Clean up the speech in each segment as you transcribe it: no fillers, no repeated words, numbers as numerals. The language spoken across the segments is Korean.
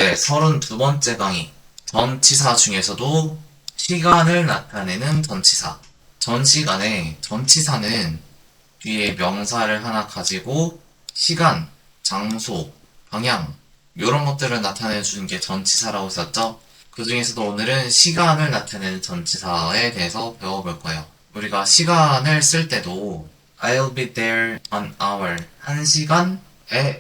네, 32번째 강의. 전치사 중에서도 시간을 나타내는 전치사. 전 시간에 전치사는 뒤에 명사를 하나 가지고 시간, 장소, 방향 이런 것들을 나타내 주는 게 전치사라고 썼죠. 그 중에서도 오늘은 시간을 나타내는 전치사에 대해서 배워볼 거예요. 우리가 시간을 쓸 때도 I'll be there on hour. 1시간에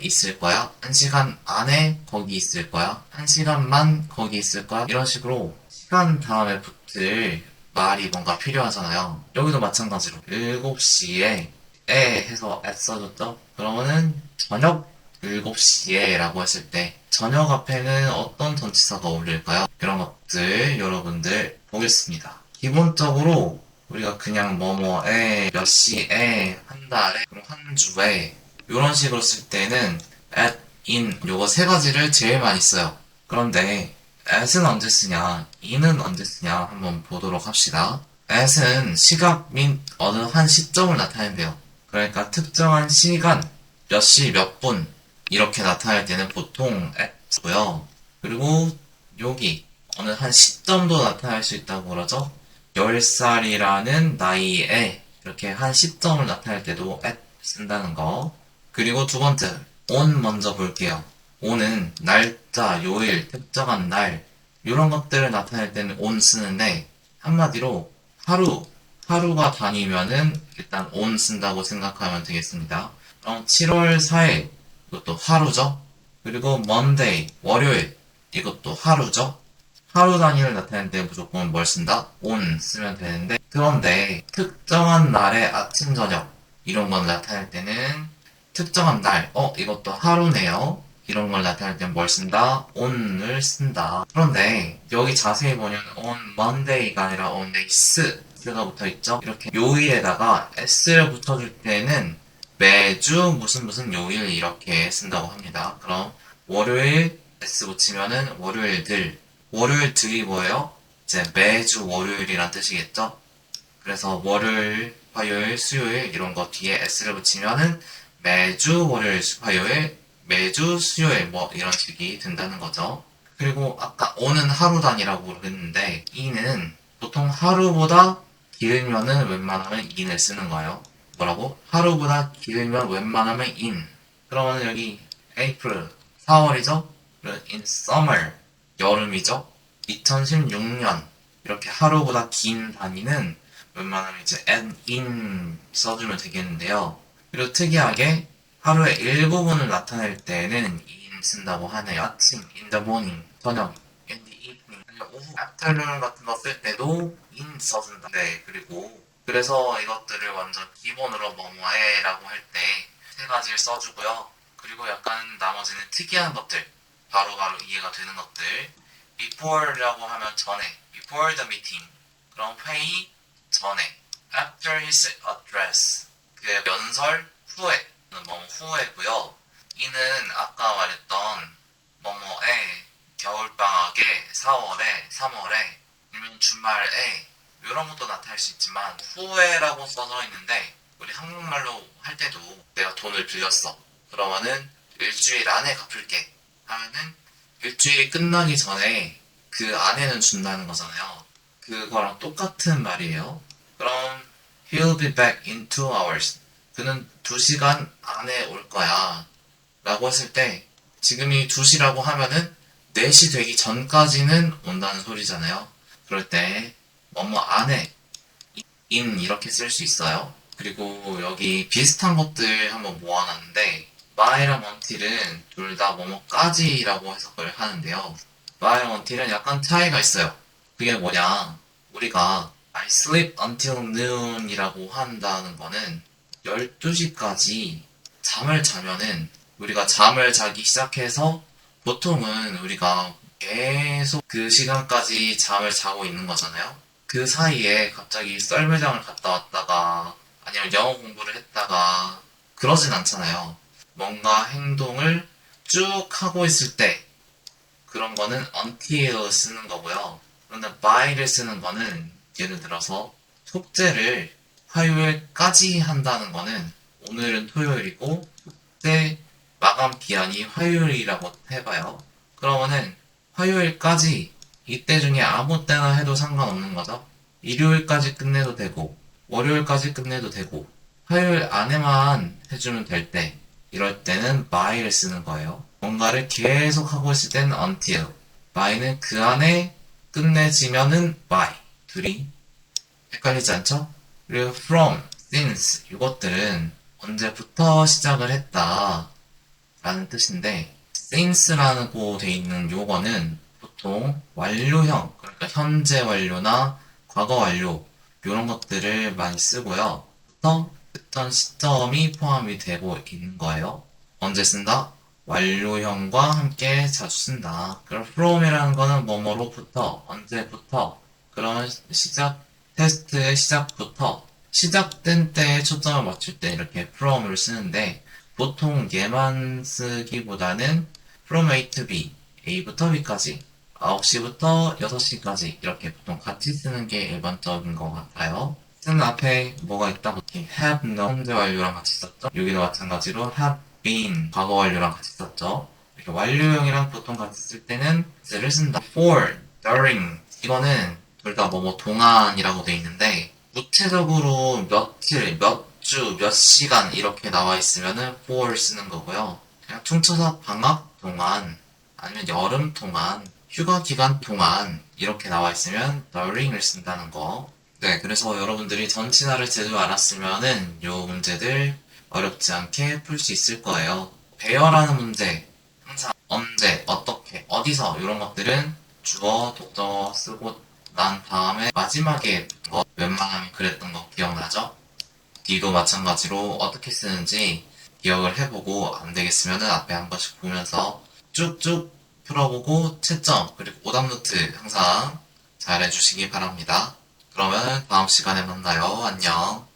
있을 거야. 1시간 안에 거기 있을 거야. 1시간만 거기 있을 거야. 이런 식으로 시간 다음에 붙을 말이 뭔가 필요하잖아요. 여기도 마찬가지로 7시에 해서 at 써줬죠? 그러면은 저녁 7시에 라고 했을 때 저녁 앞에는 어떤 전치사가 어울릴까요? 이런 것들 여러분들 보겠습니다. 기본적으로 우리가 그냥 뭐뭐에 몇 시에 한 달에 그럼 한 주에 이런 식으로 쓸 때는 at, in 요거 세 가지를 제일 많이 써요. 그런데 at은 언제 쓰냐, in은 언제 쓰냐 한번 보도록 합시다. at은 시각 및 어느 한 시점을 나타낸대요. 그러니까 특정한 시간, 몇 시, 몇 분 이렇게 나타낼 때는 보통 at 쓰고요. 그리고 여기 어느 한 시점도 나타낼 수 있다고 그러죠. 10살이라는 나이에 이렇게 한 시점을 나타낼 때도 at 쓴다는 거. 그리고 두 번째, on 먼저 볼게요. on은 날짜, 요일, 특정한 날 이런 것들을 나타낼 때는 on 쓰는데 한마디로 하루가 다니면은 일단 on 쓴다고 생각하면 되겠습니다. 그럼 7월 4일 이것도 하루죠. 그리고 Monday 월요일 이것도 하루죠. 하루 단위를 나타낼 때 무조건 뭘 쓴다? on 쓰면 되는데 그런데 특정한 날의 아침 저녁 이런 걸 나타낼 때는 특정한 날 이것도 하루네요. 이런 걸 나타낼 때는 뭘 쓴다? on을 쓴다. 그런데 여기 자세히 보면 on Monday가 아니라 on days 가 붙어 있죠. 이렇게 요일에다가 s를 붙여줄 때는 매주 무슨 요일 이렇게 쓴다고 합니다. 그럼 월요일 s 붙이면은 월요일들이 뭐예요? 이제 매주 월요일이란 뜻이겠죠? 그래서 월요일, 화요일, 수요일 이런 거 뒤에 s를 붙이면은 매주 월요일, 화요일, 매주 수요일 뭐 이런 식이 된다는 거죠. 그리고 아까 on은 하루 단위라고 그랬는데 in은 보통 하루보다 길면은 웬만하면 in을 쓰는 거예요. 뭐라고? 하루보다 길면 웬만하면 in. 그러면 여기 April 4월이죠? in summer 여름이죠? 2016년 이렇게 하루보다 긴 단위는 웬만하면 이제 in 써주면 되겠는데요. 그리고 특이하게 하루의 일부분을 나타낼 때는 in 쓴다고 하네요. 아침, in the morning, 저녁, in the evening, 오후, afternoon 같은 거 쓸 때도 in 써준다. 네, 그래서 이것들을 완전 기본으로 뭐뭐해 라고 할 때 세 가지를 써주고요. 그리고 약간 나머지는 특이한 것들, 바로바로 이해가 되는 것들. before라고 하면 전에, before the meeting. 그럼 회의 전에. after his address. 그게 연설 후에, 뭐뭐 후에고요. 이는 아까 말했던 뭐뭐에 겨울방학에 4월에 3월에 아니면 주말에 이런 것도 나타날 수 있지만 후회라고 써져 있는데 우리 한국말로 할 때도 내가 돈을 빌렸어. 그러면은 일주일 안에 갚을게 하면은 일주일이 끝나기 전에 그 안에는 준다는 거잖아요. 그거랑 똑같은 말이에요. 그럼 He'll be back in 2 hours. 그는 2시간 안에 올 거야. 라고 했을 때 지금이 2시라고 하면은 4시 되기 전까지는 온다는 소리잖아요. 그럴 때 뭐뭐 안에 in 이렇게 쓸 수 있어요. 그리고 여기 비슷한 것들 한번 모아놨는데 my랑 until은 둘 다 뭐뭐까지라고 해석을 하는데요. my랑 until은 약간 차이가 있어요. 그게 뭐냐, 우리가 I sleep until noon 이라고 한다는 거는 12시까지 잠을 자면은 우리가 잠을 자기 시작해서 보통은 우리가 계속 그 시간까지 잠을 자고 있는 거잖아요. 그 사이에 갑자기 썰매장을 갔다 왔다가 아니면 영어 공부를 했다가 그러진 않잖아요. 뭔가 행동을 쭉 하고 있을 때 그런 거는 until 쓰는 거고요. 그런데 by를 쓰는 거는 예를 들어서 숙제를 화요일까지 한다는 거는 오늘은 토요일이고 숙제 마감 기한이 화요일이라고 해봐요. 그러면은 화요일까지 이때 중에 아무 때나 해도 상관없는 거죠. 일요일까지 끝내도 되고 월요일까지 끝내도 되고 화요일 안에만 해주면 될 때, 이럴 때는 my를 쓰는 거예요. 뭔가를 계속 하고 있을 때는 until, my는 그 안에 끝내지면은 my. 둘이 헷갈리지 않죠? 그리고 from, since 이것들은 언제부터 시작을 했다 라는 뜻인데, since라고 돼 있는 요거는 보통 완료형, 그러니까 현재 완료나 과거 완료 이런 것들을 많이 쓰고요. 부터 어떤 시점이 포함이 되고 있는 거예요. 언제 쓴다? 완료형과 함께 자주 쓴다. 그럼 from이라는 거는 뭐뭐로부터, 언제부터, 그런 시작, 테스트의 시작부터, 시작된 때에 초점을 맞출 때 이렇게 from을 쓰는데, 보통 얘만 쓰기보다는 from A to B, A부터 B까지, 9시부터 6시까지 이렇게 보통 같이 쓰는 게 일반적인 것 같아요. 쓰는 앞에 뭐가 있다고 have no 현재 완료랑 같이 썼죠. 여기도 마찬가지로 have been 과거 완료랑 같이 썼죠. 이렇게 완료형이랑 보통 같이 쓸 때는 s를 쓴다. for, during 이거는 둘 다 뭐뭐 동안이라고 돼 있는데 구체적으로 며칠, 몇 주, 몇 시간 이렇게 나와 있으면은 for 쓰는 거고요. 그냥 퉁쳐서 방학 동안 아니면 여름 동안 휴가 기간 동안 이렇게 나와 있으면 during을 쓴다는 거. 네, 그래서 여러분들이 전치사를 제대로 알았으면은 요 문제들 어렵지 않게 풀 수 있을 거예요. 배열하는 문제, 항상 언제, 어떻게, 어디서 이런 것들은 주어, 독서 쓰고 난 다음에 마지막에 거 웬만하면 그랬던 거 기억나죠? D도 마찬가지로 어떻게 쓰는지 기억을 해보고 안 되겠으면은 앞에 한 번씩 보면서 쭉쭉 풀어보고 채점 그리고 오답 노트 항상 잘 해주시기 바랍니다. 그러면 다음 시간에 만나요. 안녕.